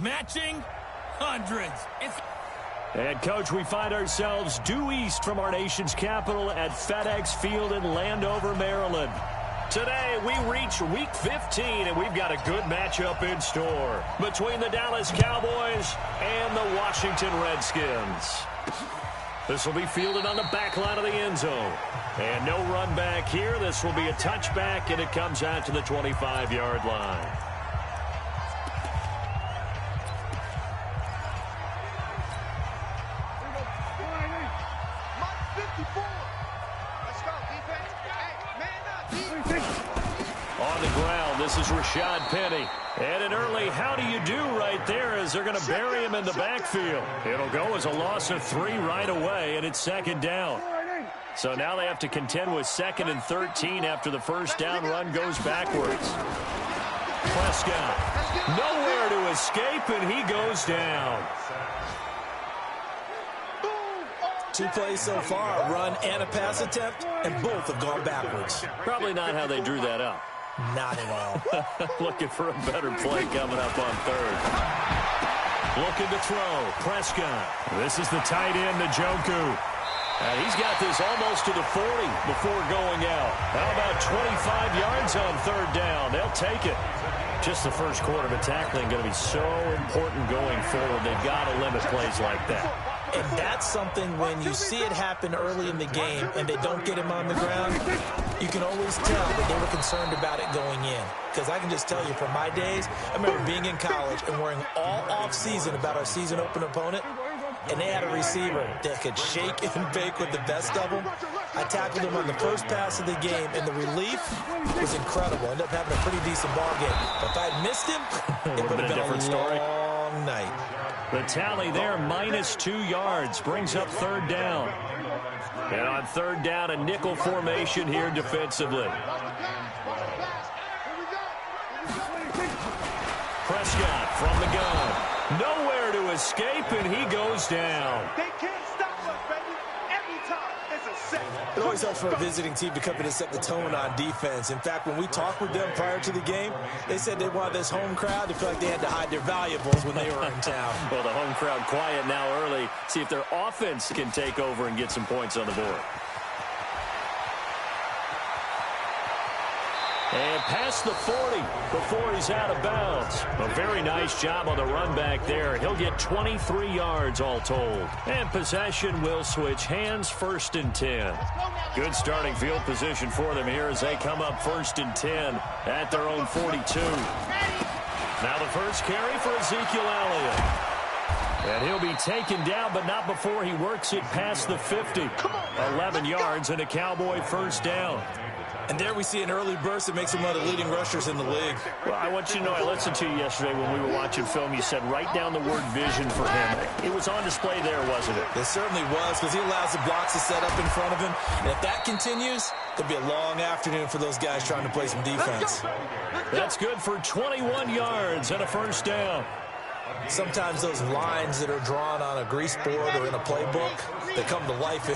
matching hundreds. And, Coach, we find ourselves due east from our nation's capital at FedEx Field in Landover, Maryland. Today, we reach Week 15, and we've got a good matchup in store between the Dallas Cowboys and the Washington Redskins. This will be fielded on the back line of the end zone. And no run back here. This will be a touchback, and it comes out to the 25-yard line. On the ground, this is Rashad Penny. And an early how do you do right there as they're going to bury him in the backfield. It'll go as a loss of 3 right away, and it's second down. So now they have to contend with 2nd and 13 after the first down run goes backwards. Prescott, nowhere to escape, and he goes down. 2 plays so far, a run and a pass attempt, and both have gone backwards. Probably not how they drew that up. Not at all. Looking for a better play coming up on 3rd. Looking to throw. Prescott. This is the tight end, Njoku. And he's got this almost to the 40 before going out. How about 25 yards on 3rd down? They'll take it. Just the first quarter, but tackling going to be so important going forward. They've got to limit plays like that. And that's something when you see it happen early in the game and they don't get him on the ground, you can always tell that they were concerned about it going in. Because I can just tell you from my days, I remember being in college and worrying all off-season about our season open opponent, and they had a receiver that could shake and bake with the best of them. I tackled him on the first pass of the game, and the relief was incredible. Ended up having a pretty decent ball game. But if I had missed him, it would have been a different story. Long night. The tally there, -2 yards, brings up 3rd down. And on 3rd down, a nickel formation here defensively. Prescott from the gun. Nowhere to escape, and he goes down. They can't stop us, baby. Every time it's a set. It always helps for a visiting team to come in and set the tone on defense. In fact, when we talked with them prior to the game, they said they wanted this home crowd to feel like they had to hide their valuables when they were in town. Well, the home crowd quiet now early. See if their offense can take over and get some points on the board. And past the 40 before he's out of bounds. A very nice job on the run back there. He'll get 23 yards all told. And possession will switch hands, 1st and 10. Good starting field position for them here as they come up 1st and 10 at their own 42. Now the first carry for Ezekiel Elliott. And he'll be taken down, but not before he works it past the 50. 11 yards and a Cowboy first down. And there we see an early burst that makes him one of the leading rushers in the league. Well, I want you to know, I listened to you yesterday when we were watching film. You said write down the word vision for him. It was on display there, wasn't it? It certainly was, because he allows the blocks to set up in front of him. And if that continues, it'll be a long afternoon for those guys trying to play some defense. That's good for 21 yards and a first down. Sometimes those lines that are drawn on a grease board or in a playbook, they come to life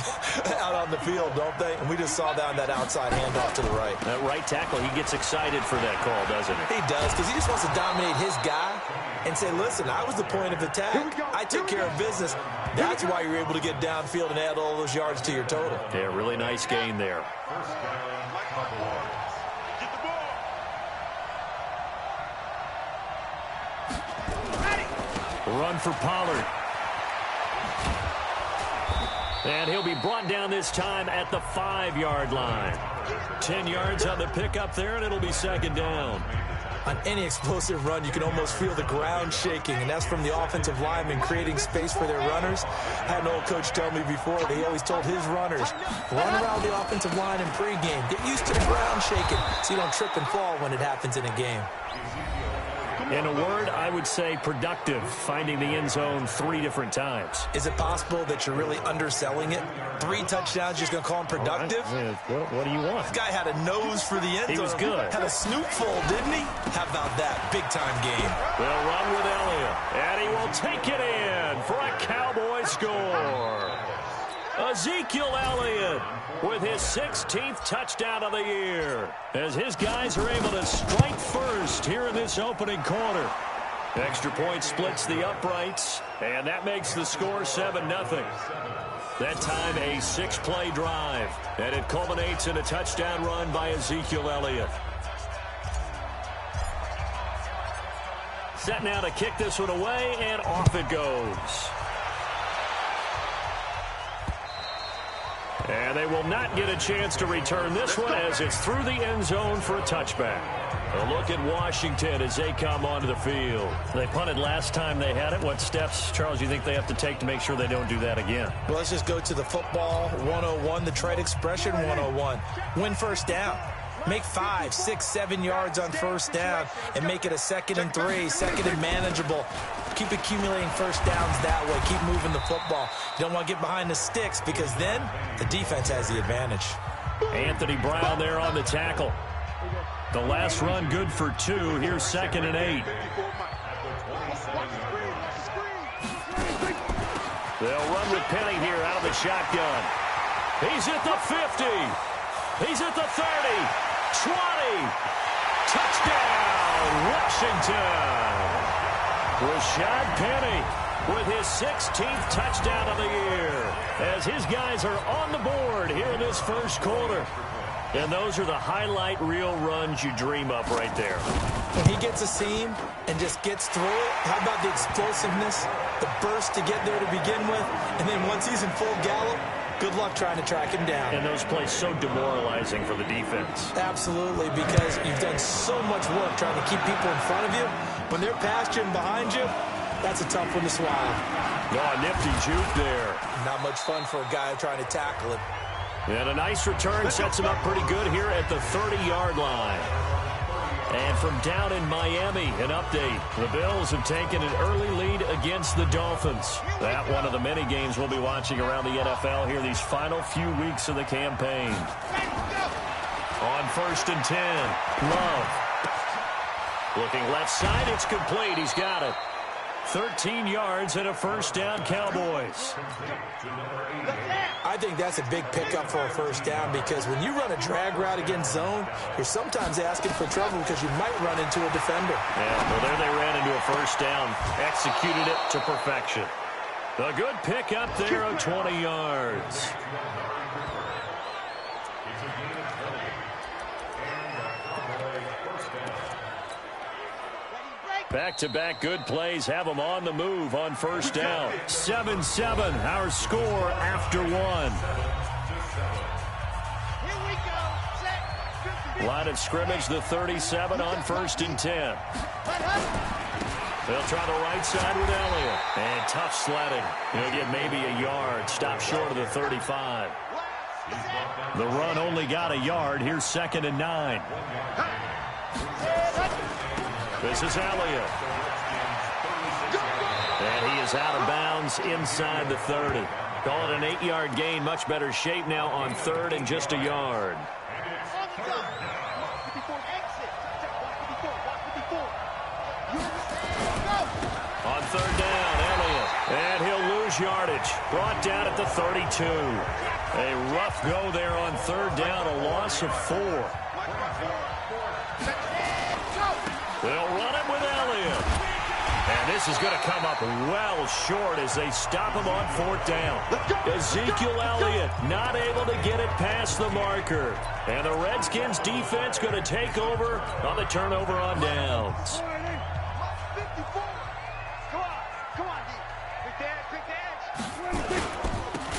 out on the field, don't they? And we just saw down that outside handoff to the right. That right tackle, he gets excited for that call, doesn't he? He does, because he just wants to dominate his guy and say, listen, I was the point of attack. I took care of business. That's why you're able to get downfield and add all those yards to your total. Yeah, really nice gain there. Run for Pollard. And he'll be brought down this time at the 5-yard line. 10 yards on the pickup there, and it'll be 2nd down. On any explosive run, you can almost feel the ground shaking, and that's from the offensive linemen creating space for their runners. I had an old coach tell me before that he always told his runners, run around the offensive line in pregame. Get used to the ground shaking so you don't trip and fall when it happens in a game. In a word, I would say productive, finding the end zone 3 different times. Is it possible that you're really underselling it? 3 touchdowns, just going to call him productive? What do you want? This guy had a nose for the end zone. He was good. Had a snootful, didn't he? How about that? Big-time game. They'll run with Elliott, and he will take it in for a Cowboy score. Ezekiel Elliott with his 16th touchdown of the year as his guys are able to strike first here in this opening quarter. Extra point splits the uprights, and that makes the score 7-0. That time a 6-play drive, and it culminates in a touchdown run by Ezekiel Elliott. Set now to kick this one away, and off it goes. And they will not get a chance to return this one as it's through the end zone for a touchback. A look at Washington as they come onto the field. They punted last time they had it. What steps, Charles, do you think they have to take to make sure they don't do that again? Well, let's just go to the football 101, the trade expression 101. Win first down. Make 5, 6, 7 yards on first down and make it a 2nd and 3, 2nd and manageable. Keep accumulating first downs that way. Keep moving the football. You don't want to get behind the sticks because then the defense has the advantage. Anthony Brown there on the tackle. The last run good for 2. Here's 2nd and 8. They'll run with Penny here out of the shotgun. He's at the 50. He's at the 30. 20. Touchdown, Washington. Rashad Penny with his 16th touchdown of the year as his guys are on the board here in this first quarter. And those are the highlight reel runs you dream up right there. When he gets a seam and just gets through it, how about the explosiveness, the burst to get there to begin with, and then once he's in full gallop, good luck trying to track him down. And those plays so demoralizing for the defense. Absolutely, because you've done so much work trying to keep people in front of you. When they're past you and behind you, that's a tough one to swallow. Oh, nifty juke there. Not much fun for a guy trying to tackle it. And a nice return sets him up pretty good here at the 30-yard line. And from down in Miami, an update. The Bills have taken an early lead against the Dolphins. That one of the many games we'll be watching around the NFL here these final few weeks of the campaign. On 1st and 10, Love. Looking left side, it's complete. He's got it. 13 yards and a first down, Cowboys. I think that's a big pickup for a first down because when you run a drag route against zone, you're sometimes asking for trouble because you might run into a defender. Yeah, well, there they ran into a first down, executed it to perfection. A good pickup there of 20 yards. Back-to-back good plays have them on the move on first down. 7-7, our score after 1. Line of scrimmage, the 37 on 1st and 10. They'll try the right side with Elliott. And tough sledding. He'll get maybe a yard. Stop short of the 35. The run only got a yard. Here's 2nd and 9. This is Elliott. And he is out of bounds inside the 30. Call it an 8-yard gain. Much better shape now on 3rd and just a yard. On 3rd down, Elliott. And he'll lose yardage. Brought down at the 32. A rough go there on 3rd down. A loss of 4. They'll run it with Elliott. And this is going to come up well short as they stop him on 4th down. Ezekiel Elliott not able to get it past the marker. And the Redskins defense going to take over on the turnover on downs.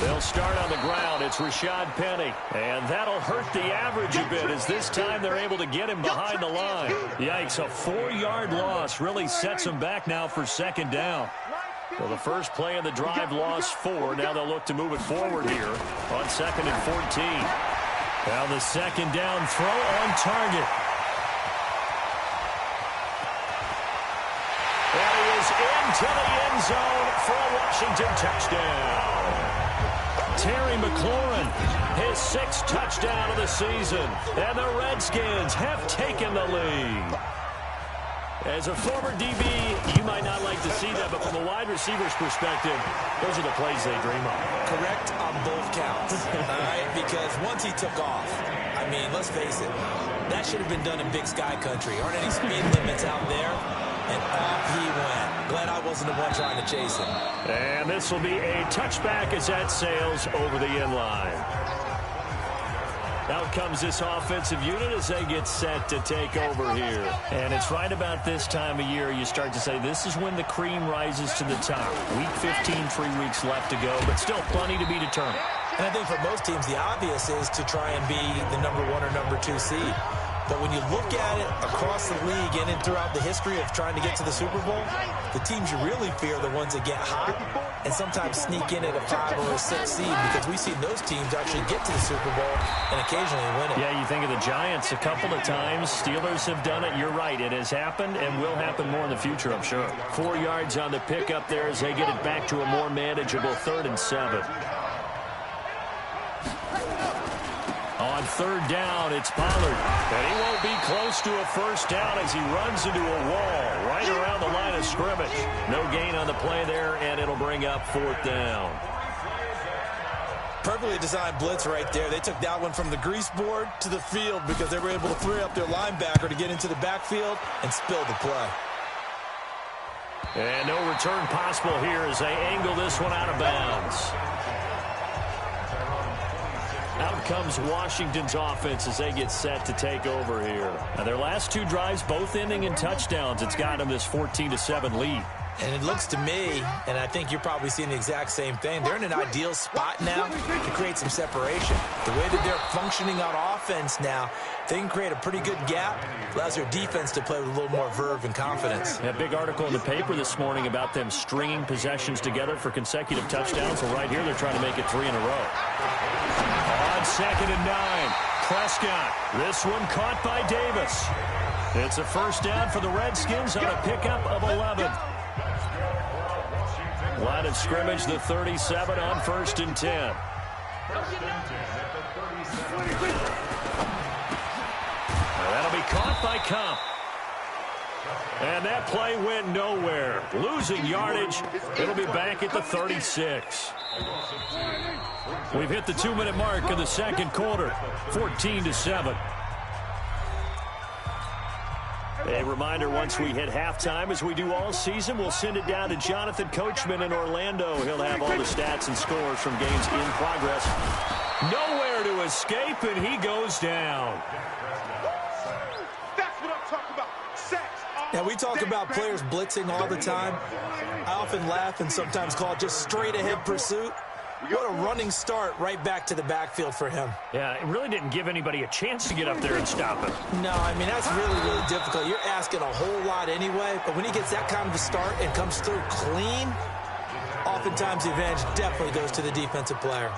They'll start on the ground. It's Rashad Penny. And that'll hurt the average a bit as this time they're able to get him behind the line. Yikes, a 4-yard loss really sets them back now for 2nd down. Well, the first play of the drive lost 4. Now they'll look to move it forward here on 2nd and 14. Now the 2nd down throw on target. And he is into the end zone for a Washington touchdown. Terry McLaurin, his 6th touchdown of the season. And the Redskins have taken the lead. As a former DB, you might not like to see that, but from a wide receiver's perspective, those are the plays they dream of. Correct on both counts, all right? Because once he took off, I mean, let's face it, that should have been done in Big Sky Country. Aren't any speed limits out there? And off he went. Glad I wasn't the one trying to chase him. And this will be a touchback as that sails over the end line. Out comes this offensive unit as they get set to take over here. And it's right about this time of year you start to say this is when the cream rises to the top. Week 15, 3 weeks left to go, but still plenty to be determined. And I think for most teams, the obvious is to try and be the number 1 or number 2 seed. But when you look at it across the league and throughout the history of trying to get to the Super Bowl, the teams you really fear are the ones that get hot and sometimes sneak in at a 5 or a 6 seed, because we've seen those teams actually get to the Super Bowl and occasionally win it. Yeah, you think of the Giants a couple of times. Steelers have done it. You're right. It has happened and will happen more in the future, I'm sure. 4 yards on the pickup there as they get it back to a more manageable 3rd and 7. On 3rd down, it's Pollard. And he won't be close to a first down as he runs into a wall right around the line of scrimmage. No gain on the play there, and it'll bring up 4th down. Perfectly designed blitz right there. They took that one from the grease board to the field because they were able to free up their linebacker to get into the backfield and spill the play. And no return possible here as they angle this one out of bounds. Out comes Washington's offense as they get set to take over here. Now their last 2 drives both ending in touchdowns. It's got them this 14-7 lead. And it looks to me, and I think you're probably seeing the exact same thing, they're in an ideal spot now to create some separation. The way that they're functioning on offense now, they can create a pretty good gap. Allows their defense to play with a little more verve and confidence. A big article in the paper this morning about them stringing possessions together for consecutive touchdowns. Well, right here, they're trying to make it 3 in a row. On 2nd and 9, Prescott. This one caught by Davis. It's a first down for the Redskins on a pickup of 11. Line of scrimmage, the 37 on 1st and 10. That'll be caught by Kump. And that play went nowhere. Losing yardage. It'll be back at the 36. We've hit the 2-minute mark in the 2nd quarter. 14-7. A reminder, once we hit halftime, as we do all season, we'll send it down to Jonathan Coachman in Orlando. He'll have all the stats and scores from games in progress. Nowhere to escape, and he goes down. That's what I'm talking about. Sacks. Now, we talk about players blitzing all the time. I often laugh and sometimes call it just straight-ahead pursuit. What a running start right back to the backfield for him. Yeah, it really didn't give anybody a chance to get up there and stop him. No, I mean, that's really, really difficult. You're asking a whole lot anyway, but when he gets that kind of a start and comes through clean, oftentimes the advantage definitely goes to the defensive player.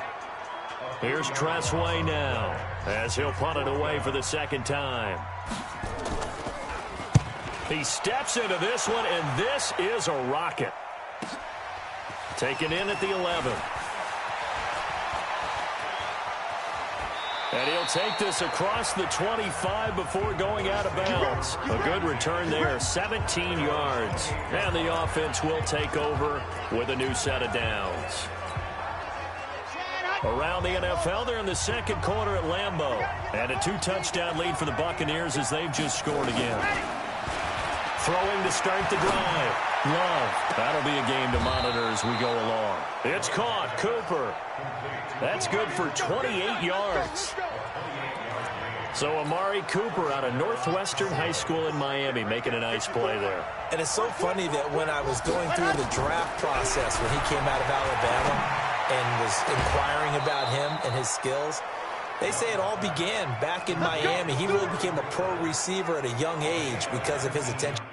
Here's Tressway now as he'll punt it away for the 2nd time. He steps into this one, and this is a rocket. Taken in at the 11. And he'll take this across the 25 before going out of bounds. A good return there, 17 yards. And the offense will take over with a new set of downs. Around the NFL, they're in the 2nd quarter at Lambeau. And a 2-touchdown lead for the Buccaneers as they've just scored again. Throwing to start the drive. Love. That'll be a game to monitor as we go along. It's caught. Cooper. That's good for 28 yards. So Amari Cooper out of Northwestern High School in Miami making a nice play there. And it's so funny that when I was going through the draft process when he came out of Alabama and was inquiring about him and his skills, they say it all began back in Miami. He really became a pro receiver at a young age because of his attention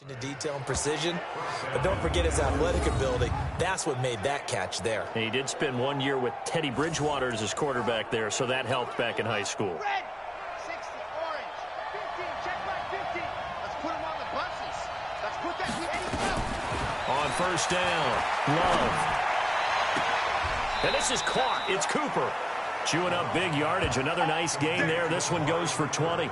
to detail and precision. But don't forget his athletic ability. That's what made that catch there. He did spend 1 year with Teddy Bridgewater as his quarterback there, so that helped back in high school. Red, 60, orange, 15, check back 15. Let's put him on the buses. Let's put that to any On 1st down, Love. And this is caught. It's Cooper. Chewing up big yardage. Another nice gain there. This one goes for 20.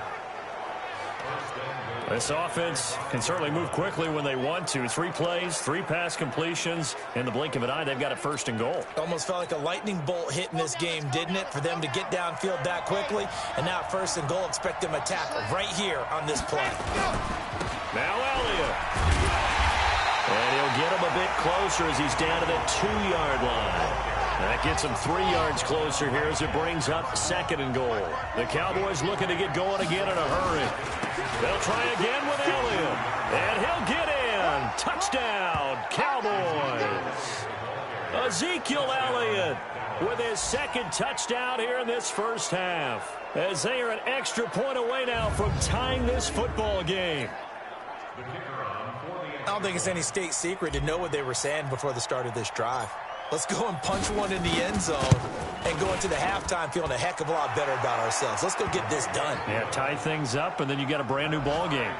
This offense can certainly move quickly when they want to. 3 plays, 3 pass completions. In the blink of an eye, they've got it 1st and goal. Almost felt like a lightning bolt hit in this game, didn't it? For them to get downfield that quickly. And now 1st and goal, expect them to tackle right here on this play. Now Elliott. And he'll get him a bit closer as he's down to the 2-yard line. That gets him 3 yards closer here as it brings up 2nd and goal. The Cowboys looking to get going again in a hurry. They'll try again with Elliott. And he'll get in. Touchdown, Cowboys. Ezekiel Elliott with his 2nd touchdown here in this first half. As they are an extra point away now from tying this football game. I don't think it's any state secret to know what they were saying before the start of this drive. Let's go and punch one in the end zone and go into the halftime feeling a heck of a lot better about ourselves. Let's go get this done. Yeah, tie things up, and then you got a brand new ball game.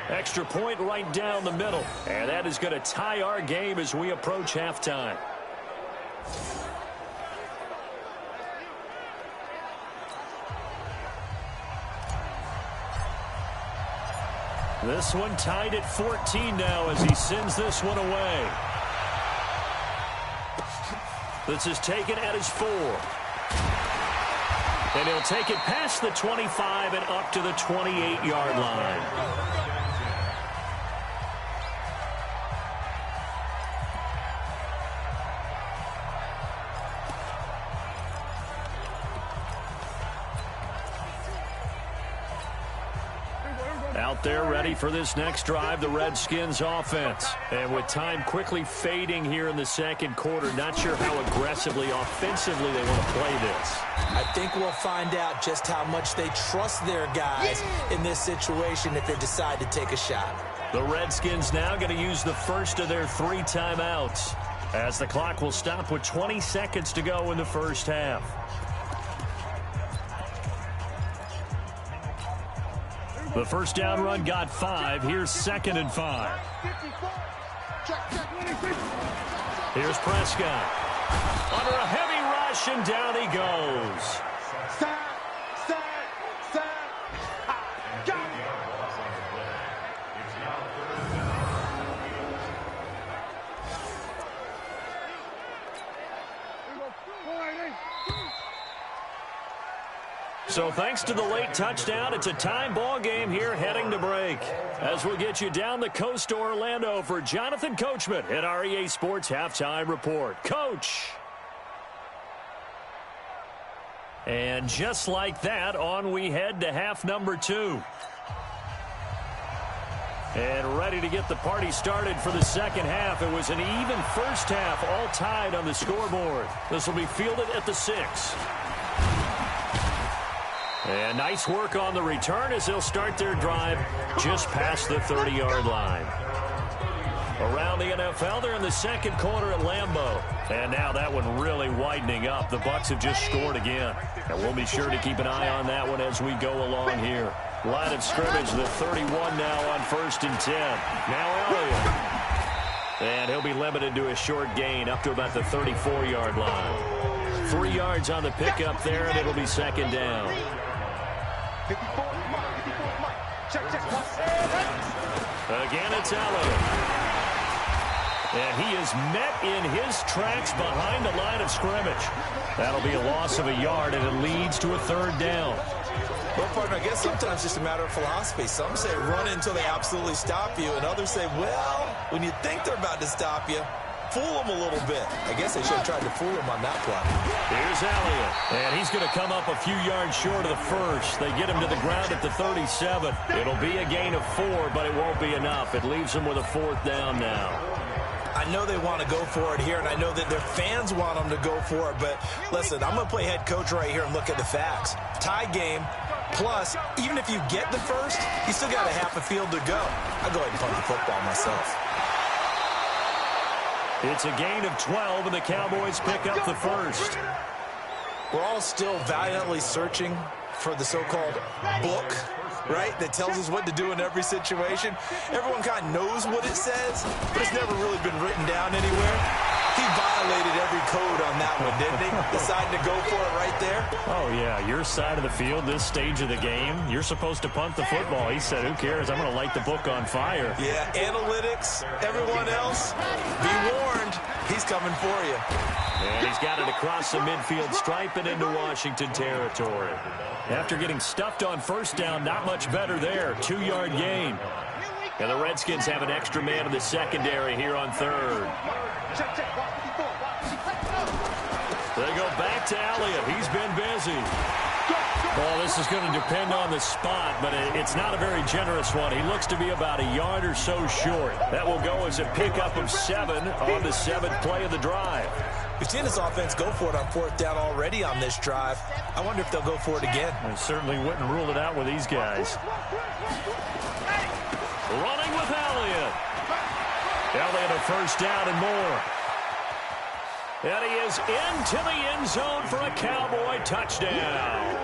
Extra point right down the middle. And that is going to tie our game as we approach halftime. This one tied at 14 now as he sends this one away. This is taken at his 4. And he'll take it past the 25 and up to the 28-yard line. Out there ready for this next drive, the Redskins offense. And with time quickly fading here in the 2nd quarter, not sure how aggressively, offensively they want to play this. I think we'll find out just how much they trust their guys in this situation if they decide to take a shot. The Redskins now going to use the first of their 3 timeouts as the clock will stop with 20 seconds to go in the first half. The first down run got 5. Here's 2nd and 5. Here's Prescott. Under a heavy rush, and down he goes. So thanks to the late touchdown, it's a time ball game here heading to break. As we'll get you down the coast to Orlando for Jonathan Coachman at our EA Sports Halftime Report. Coach. And just like that, on we head to half number 2. And ready to get the party started for the 2nd half. It was an even first half, all tied on the scoreboard. This will be fielded at the 6. And nice work on the return as they'll start their drive just past the 30-yard line. Around the NFL, they're in the 2nd quarter at Lambeau. And now that one really widening up. The Bucs have just scored again. And we'll be sure to keep an eye on that one as we go along here. Line of scrimmage, the 31 now on 1st and 10. Now Elliott. And he'll be limited to a short gain up to about the 34-yard line. 3 yards on the pickup there, and it'll be 2nd down. Again, it's Elliott. And he is met in his tracks behind the line of scrimmage. That'll be a loss of a yard, and it leads to a 3rd down. Well, partner, I guess sometimes it's just a matter of philosophy. Some say run until they absolutely stop you, and others say, well, when you think they're about to stop you, fool them a little bit. I guess they should have tried to fool him on that play. Here's Elliott, and he's going to come up a few yards short of the first. They get him to the ground at the 37. It'll be a gain of 4, but it won't be enough. It leaves them with a 4th down now. I know they want to go for it here, and I know that their fans want them to go for it, but listen, I'm going to play head coach right here and look at the facts. Tie game, plus, even if you get the first, you still got a half a field to go. I'll go ahead and punt the football myself. It's a gain of 12, and the Cowboys pick up the first. We're all still valiantly searching for the so-called book, right, that tells us what to do in every situation. Everyone kind of knows what it says, but it's never really been written down anywhere. He violated every code on that one, didn't he? Deciding to go for it right there. Oh, yeah, your side of the field, this stage of the game, you're supposed to punt the football. He said, who cares? I'm going to light the book on fire. Yeah, analytics, everyone else, be warned, he's coming for you. And he's got it across the midfield stripe and into Washington territory. After getting stuffed on first down, not much better there. 2-yard gain. And the Redskins have an extra man in the secondary here on third. They go back to Elliott. He's been busy. Well, this is going to depend on the spot, but it's not a very generous one. He looks to be about a yard or so short. That will go as a pickup of 7 on the 7th play of the drive. We've seen this offense go for it on fourth down already on this drive. I wonder if they'll go for it again. I certainly wouldn't rule it out with these guys. Running with Elliott. Elliott a first down and more. And he is into the end zone for a Cowboy touchdown.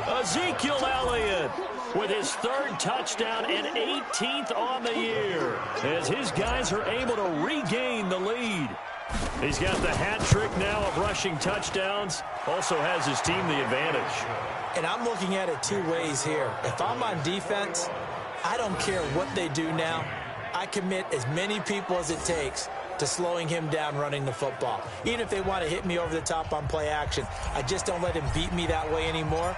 Ezekiel Elliott with his 3rd touchdown and 18th on the year as his guys are able to regain the lead. He's got the hat trick now of rushing touchdowns. Also has his team the advantage. And I'm looking at it 2 ways here. If I'm on defense, I don't care what they do now. I commit as many people as it takes to slowing him down running the football. Even if they want to hit me over the top on play action, I just don't let him beat me that way anymore.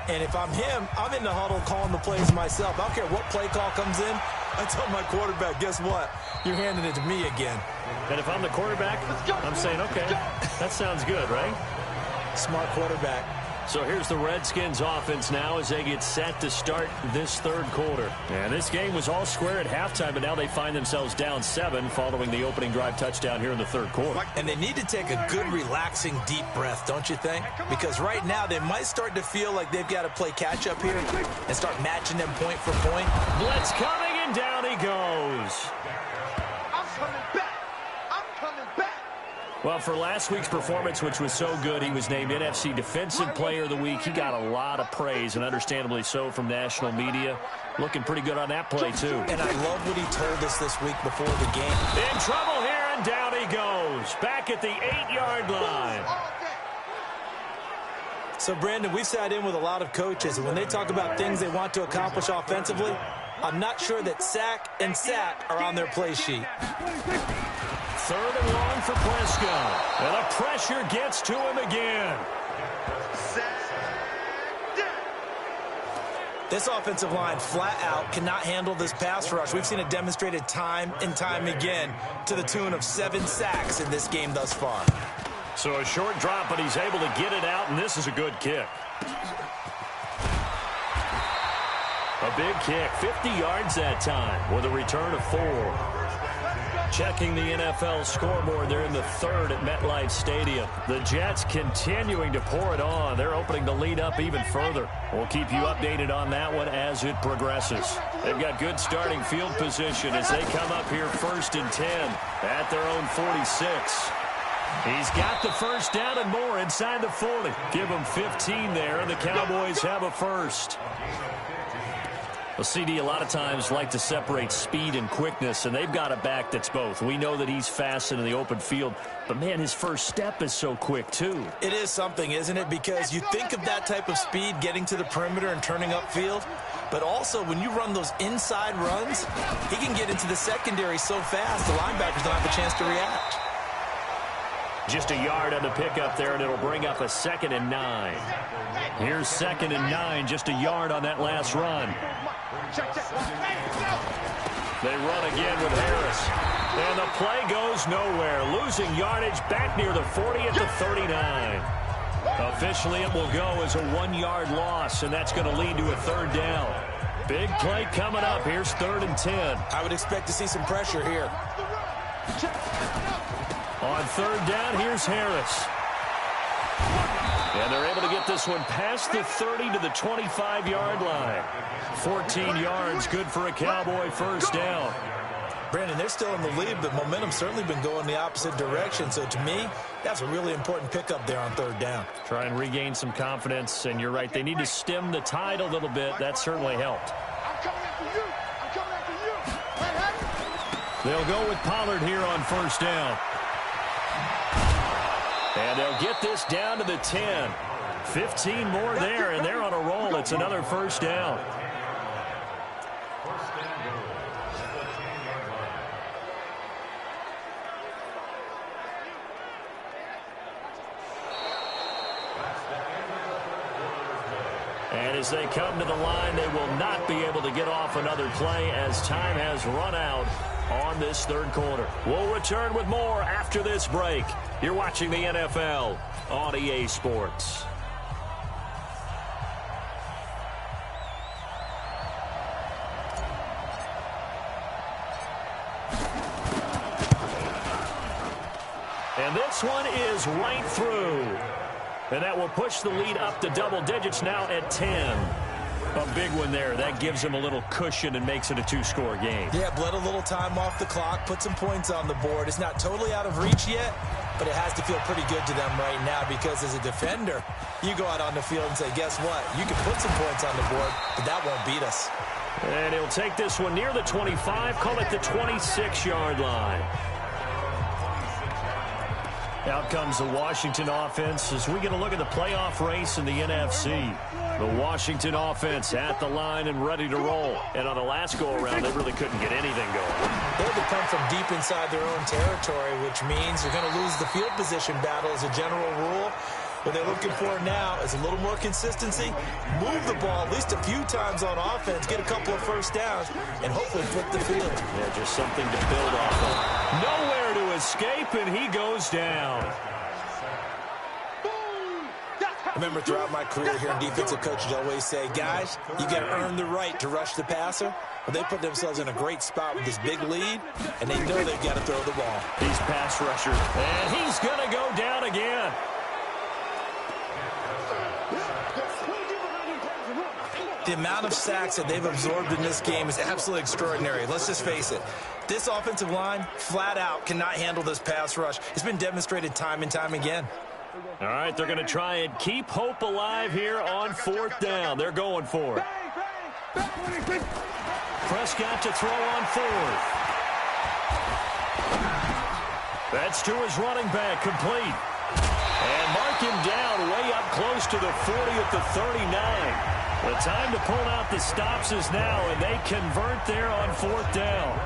And if I'm him, I'm in the huddle calling the plays myself. I don't care what play call comes in. I tell my quarterback, guess what? You're handing it to me again. And if I'm the quarterback, I'm saying, okay, that sounds good, right? Smart quarterback. So here's the Redskins offense now as they get set to start this 3rd quarter. And this game was all square at halftime, but now they find themselves down 7 following the opening drive touchdown here in the 3rd quarter. And they need to take a good, relaxing, deep breath, don't you think? Because right now they might start to feel like they've got to play catch-up here and start matching them point for point. Blitz coming, and down he goes. I'm coming back. I'm coming back. Well, for last week's performance, which was so good, he was named NFC Defensive Player of the Week. He got a lot of praise, and understandably so, from national media. Looking pretty good on that play, too. And I love what he told us this week before the game. In trouble here, and down he goes. Back at the 8-yard line. So, Brandon, we've sat in with a lot of coaches, and when they talk about things they want to accomplish offensively, I'm not sure that sack and sack are on their play sheet. 3rd and long for Prescott. And the pressure gets to him again. This offensive line flat out cannot handle this pass rush. We've seen it demonstrated time and time again to the tune of 7 sacks in this game thus far. So a short drop, but he's able to get it out, and this is a good kick. A big kick, 50 yards that time with a return of 4. Checking the NFL scoreboard, they're in the 3rd at MetLife Stadium. The Jets continuing to pour it on. They're opening the lead up even further. We'll keep you updated on that one as it progresses. They've got good starting field position as they come up here 1st and 10 at their own 46. He's got the first down and more inside the 40. Give him 15 there, and the Cowboys have a first. Well, CD, a lot of times like to separate speed and quickness, and they've got a back that's both. We know that he's fast in the open field, but, man, his first step is so quick, too. It is something, isn't it? Because you think of that type of speed getting to the perimeter and turning upfield, but also when you run those inside runs, he can get into the secondary so fast the linebackers don't have a chance to react. Just a yard on the pickup there, and it'll bring up a 2nd and 9. Here's 2nd and 9, just a yard on that last run. They run again with Harris. And the play goes nowhere. Losing yardage back near the 40 at the 39. Officially, it will go as a 1-yard loss, and that's going to lead to a 3rd down. Big play coming up. Here's 3rd and 10. I would expect to see some pressure here. On 3rd down, here's Harris. And they're able to get this one past the 30 to the 25-yard line. 14 yards, good for a Cowboy first down. Brandon, they're still in the lead, but momentum's certainly been going the opposite direction. So to me, that's a really important pickup there on 3rd down. Try and regain some confidence, and you're right, they need to stem the tide a little bit. That certainly helped. I'm coming after you. I'm coming after you. They'll go with Pollard here on first down. And they'll get this down to the 10. 15 more there, and they're on a roll. It's another first down. And as they come to the line, they will not be able to get off another play as time has run out on this third quarter. We'll return with more after this break. You're watching the NFL on EA Sports. And this one is right through. And that will push the lead up to double digits now at 10. A big one there. That gives them a little cushion and makes it a two-score game. Yeah, bled a little time off the clock, put some points on the board. It's not totally out of reach yet, but it has to feel pretty good to them right now because as a defender, you go out on the field and say, guess what? You can put some points on the board, but that won't beat us. And he'll take this one near the 25, call it the 26-yard line. Out comes the Washington offense as we get a look at the playoff race in the NFC. The Washington offense at the line and ready to roll. And on the last go-around, they really couldn't get anything going. They had to come from deep inside their own territory, which means you're going to lose the field position battle as a general rule. What they're looking for now is a little more consistency, move the ball at least a few times on offense, get a couple of first downs, and hopefully flip the field. Yeah, just something to build off of. Nowhere to escape, and he goes down. I remember throughout my career here in defensive coaches always say, guys, you got to earn the right to rush the passer. Well, they put themselves in a great spot with this big lead, and they know they've got to throw the ball. These pass rushers, and he's going to go down again. The amount of sacks that they've absorbed in this game is absolutely extraordinary. Let's just face it. This offensive line, flat out, cannot handle this pass rush. It's been demonstrated time and time again. All right, they're going to try and keep hope alive here on fourth down. They're going for it. Prescott to throw on fourth. That's to his running back, complete. And mark him down way up close to the 40 at the 39. The time to pull out the stops is now, and they convert there on fourth down.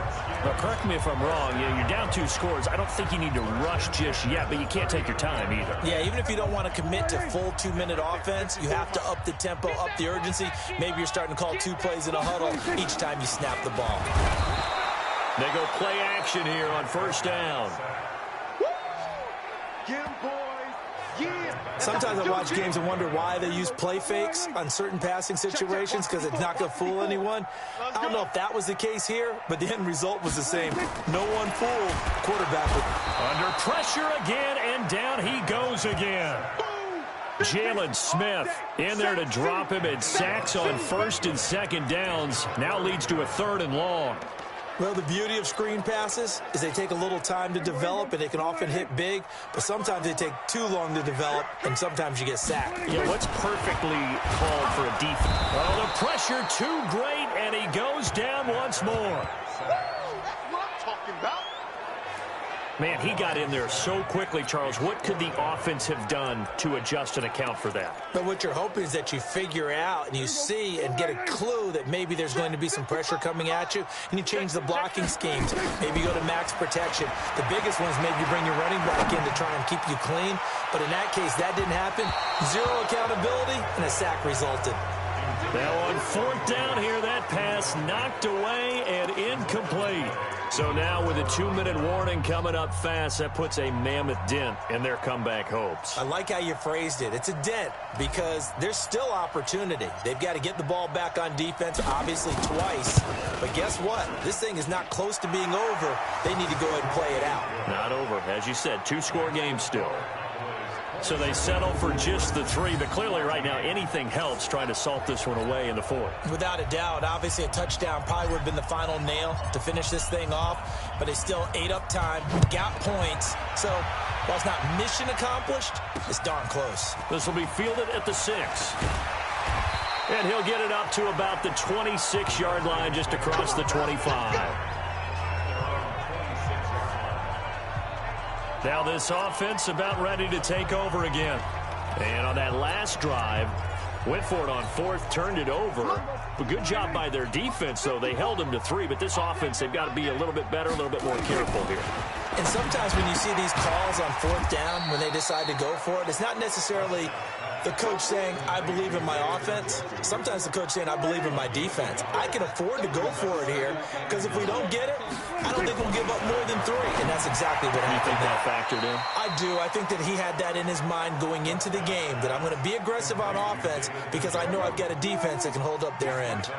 Now, correct me if I'm wrong. You're down 2 scores. I don't think you need to rush just yet, but you can't take your time either. Yeah, even if you don't want to commit to full 2-minute offense, you have to up the tempo, up the urgency. Maybe you're starting to call 2 plays in a huddle each time you snap the ball. They go play action here on first down. Sometimes I watch games and wonder why they use play fakes on certain passing situations because it's not going to fool anyone. I don't know if that was the case here, but the end result was the same. No one fooled. Quarterback. Under pressure again, and down he goes again. Jalen Smith in there to drop him, and sacks on first and second downs. Now leads to a 3rd and long. Well, the beauty of screen passes is they take a little time to develop, and they can often hit big, but sometimes they take too long to develop, and sometimes you get sacked. Yeah, what's perfectly called for a defense? Oh, the pressure too great, and he goes down once more. That's what I'm talking about. Man, he got in there so quickly, Charles. What could the offense have done to adjust and account for that? But what you're hoping is that you figure out and you see and get a clue that maybe there's going to be some pressure coming at you, and you change the blocking schemes. Maybe you go to max protection. The biggest one is maybe you bring your running back in to try and keep you clean. But in that case, that didn't happen. 0 accountability, and a sack resulted. Now on fourth down here, that pass knocked away and incomplete. So now with a 2-minute warning coming up fast, that puts a mammoth dent in their comeback hopes. I like how you phrased it. It's a dent because there's still opportunity. They've got to get the ball back on defense, obviously twice. But guess what? This thing is not close to being over. They need to go ahead and play it out. Not over. As you said, 2-score game still. So they settle for just the 3, but clearly right now anything helps trying to salt this one away in the 4th. Without a doubt, obviously a touchdown probably would have been the final nail to finish this thing off, but they still ate up time, got points. So while it's not mission accomplished, it's darn close. This will be fielded at the 6. And he'll get it up to about the 26-yard line just across the 25. Now this offense about ready to take over again. And on that last drive, went for it on fourth, turned it over. But good job by their defense, though. They held them to 3, but this offense, they've got to be a little bit better, a little bit more careful here. And sometimes when you see these calls on fourth down, when they decide to go for it, it's not necessarily the coach saying, I believe in my offense. Sometimes the coach saying, I believe in my defense. I can afford to go for it here because if we don't get it, I don't think we'll give up more than 3. And that's exactly what happened. You think that factored in? I do. I think that he had that in his mind going into the game, that I'm going to be aggressive on offense because I know I've got a defense that can hold up their end.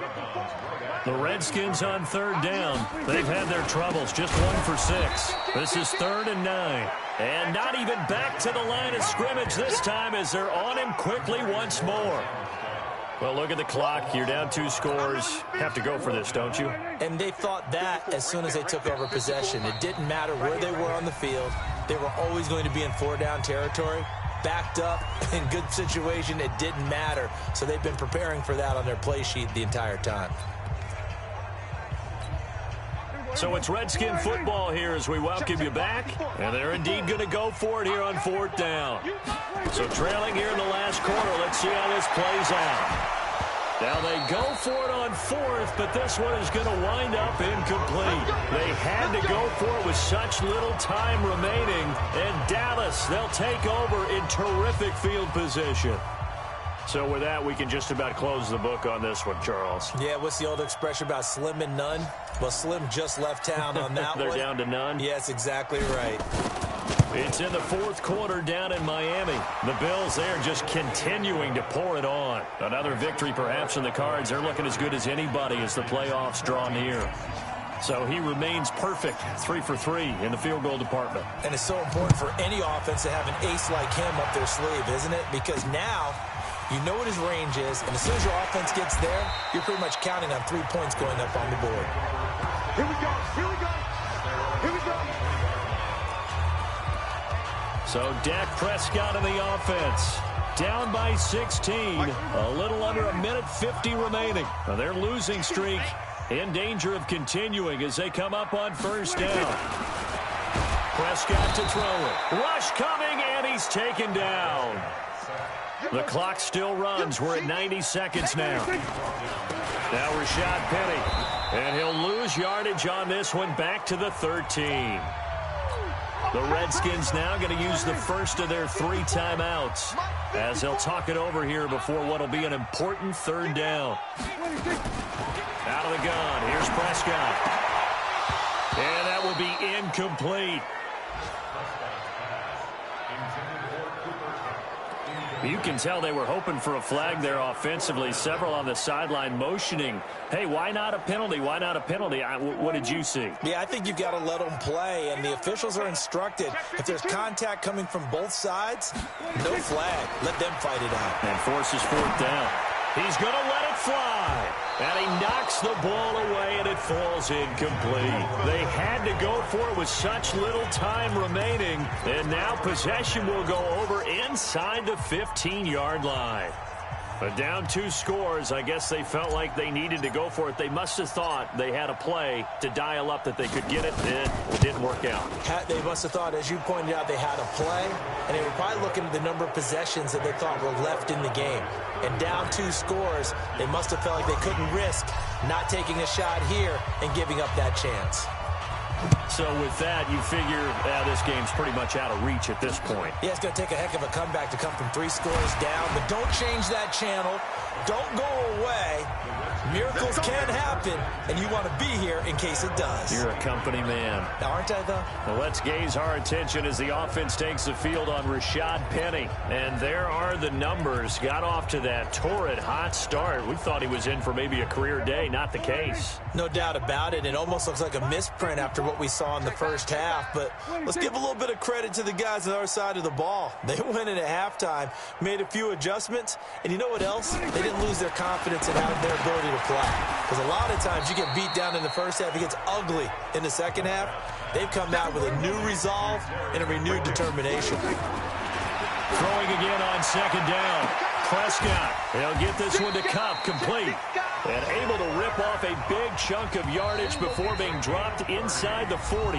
The Redskins on third down. They've had their troubles, just 1 for 6. This is 3rd and 9. And not even back to the line of scrimmage this time as they're on him quickly once more. Well, look at the clock. You're down 2 scores. Have to go for this, don't you? And they thought that as soon as they took over possession. It didn't matter where they were on the field. They were always going to be in 4-down territory. Backed up, in good situation, it didn't matter. So they've been preparing for that on their play sheet the entire time. So it's Redskin football here as we welcome you back. And they're indeed going to go for it here on 4th down. So trailing here in the last quarter, let's see how this plays out. Now they go for it on 4th, but this one is going to wind up incomplete. They had to go for it with such little time remaining. And Dallas, they'll take over in terrific field position. So with that, we can just about close the book on this one, Charles. Yeah, what's the old expression about slim and none? Well, Slim just left town on that They're one. down to none? Yes, exactly right. It's in the 4th quarter down in Miami. The Bills, they're just continuing to pour it on. Another victory perhaps in the cards. They're looking as good as anybody as the playoffs draw near. So he remains perfect, 3 for 3 in the field goal department. And it's so important for any offense to have an ace like him up their sleeve, isn't it? Because now you know what his range is, and as soon as your offense gets there, you're pretty much counting on 3 points going up on the board. Here we go. Here we go. Here we go. So Dak Prescott in the offense. Down by 16. A little under a minute 50 remaining. Now their losing streak in danger of continuing as they come up on 1st down. Prescott to throw it. Rush coming, and he's taken down. The clock still runs. We're at 90 seconds now. Now Rashad Penny. And he'll lose yardage on this one back to the 13. The Redskins now going to use the first of their 3 timeouts as they'll talk it over here before what will be an important 3rd down. Out of the gun. Here's Prescott. And that will be incomplete. You can tell they were hoping for a flag there offensively. Several on the sideline motioning, hey, why not a penalty? Why not a penalty? What did you see? Yeah, I think you've got to let them play, and the officials are instructed. If there's contact coming from both sides, no flag. Let them fight it out. And forces 4th down. He's going to let it fly. And he knocks the ball away, and it falls incomplete. They had to go for it with such little time remaining. And now possession will go over inside the 15-yard line. But down 2 scores, I guess they felt like they needed to go for it. They must have thought they had a play to dial up that they could get it, and it didn't work out. They must have thought, as you pointed out, they had a play, and they were probably looking at the number of possessions that they thought were left in the game. And down 2 scores, they must have felt like they couldn't risk not taking a shot here and giving up that chance. So with that, you figure this game's pretty much out of reach at this point. Yeah, it's going to take a heck of a comeback to come from 3 scores down, but don't change that channel. Don't go away. Miracles can happen, and you want to be here in case it does. You're a company man. Aren't I, though? Well, let's gaze our attention as the offense takes the field on Rashad Penny. And there are the numbers. Got off to that torrid hot start. We thought he was in for maybe a career day. Not the case. No doubt about it. It almost looks like a misprint after what we saw in the first half. But let's give a little bit of credit to the guys on our side of the ball. They went in at halftime, made a few adjustments, and you know what else? They didn't lose their confidence in their ability to play. Because a lot of times you get beat down in the first half, it gets ugly in the second half. They've come out with a new resolve and a renewed determination. Throwing again on 2nd down. Prescott, he'll get this one to Kupp, complete. And able to rip off a big chunk of yardage before being dropped inside the 40.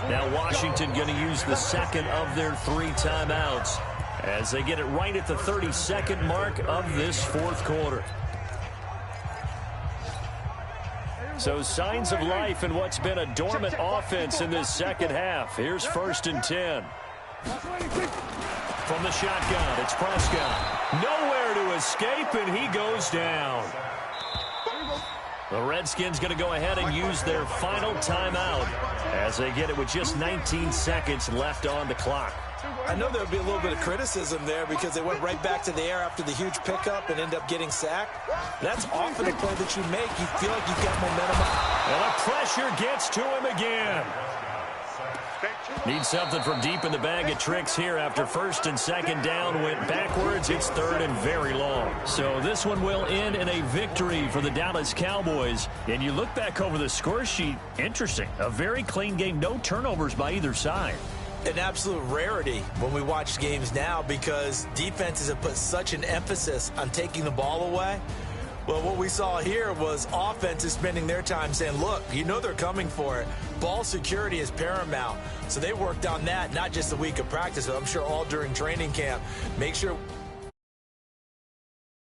Now Washington going to use the second of their 3 timeouts as they get it right at the 32nd mark of this fourth quarter. So signs of life in what's been a dormant offense in this second half. Here's 1st and 10. From the shotgun, it's Prescott. Nowhere to escape, and he goes down. The Redskins going to go ahead and use their final timeout as they get it with just 19 seconds left on the clock. I know there would be a little bit of criticism there because they went right back to the air after the huge pickup and end up getting sacked. That's often a play that you make. You feel like you've got momentum. And the pressure gets to him again. Need something from deep in the bag of tricks here after 1st and 2nd down went backwards. It's 3rd and very long. So this one will end in a victory for the Dallas Cowboys. And you look back over the score sheet, interesting. A very clean game, no turnovers by either side. An absolute rarity when we watch games now because defenses have put such an emphasis on taking the ball away. Well, what we saw here was offenses spending their time saying, look, you know they're coming for it. Ball security is paramount. So they worked on that, not just the week of practice, but I'm sure all during training camp. Make sure